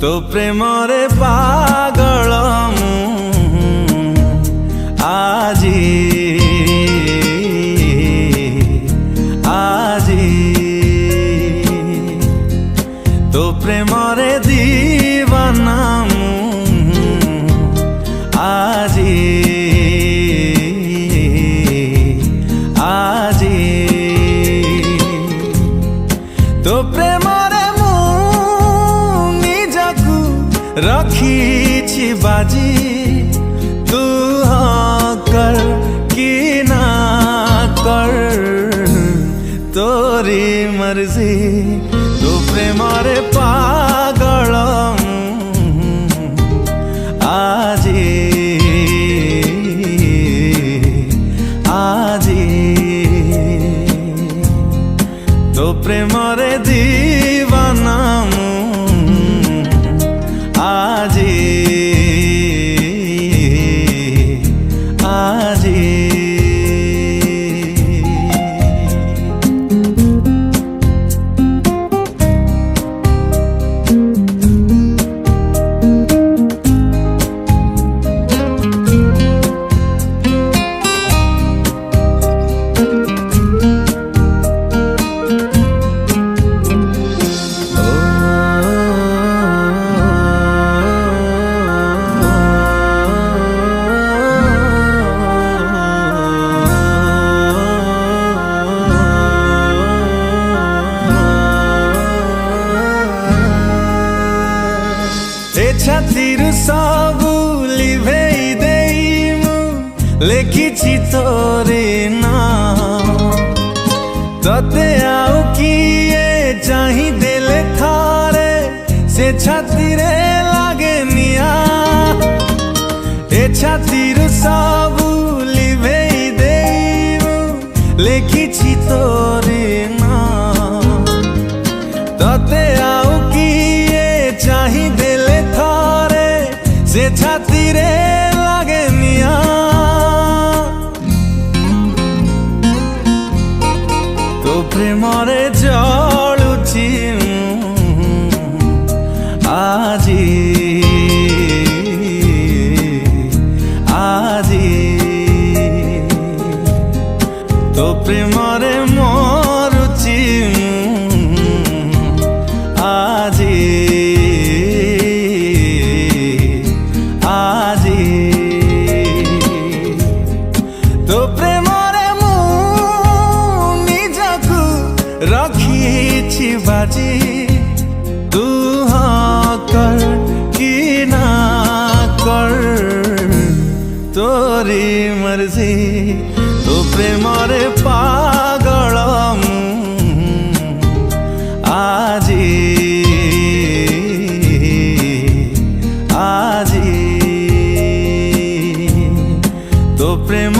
तो प्रेमरे पागल आजी आजी तो प्रेमरे दीवाना आजी आजी तो प्रेमरे रखी बाजी तू हाँ कर कि ना कर तोरी मर्जी तू प्रेमरे पागल आजी आजी तो प्रेमरे दीवाना आजी आजी छातिर सबु लिभेई देइमु लेखिछि तोरे नाम तते आउ किए चाहि देले थारे से छातिरे लागे निया ए छातिर सबु लिभेई देइमु लेखिछि तोरे नाम तते आउ किए चाहि देले से छातिरे लागे निया तो प्रेमरे जलुछि आजी आजी तो प्रेमरे मरुछि आजी तो प्रेमरे मु निजकु रखिछि बाजी तू हाँ कर कि ना कर तोरी मर्जी तो प्रेमरे पागल आजी आजी तो प्रेम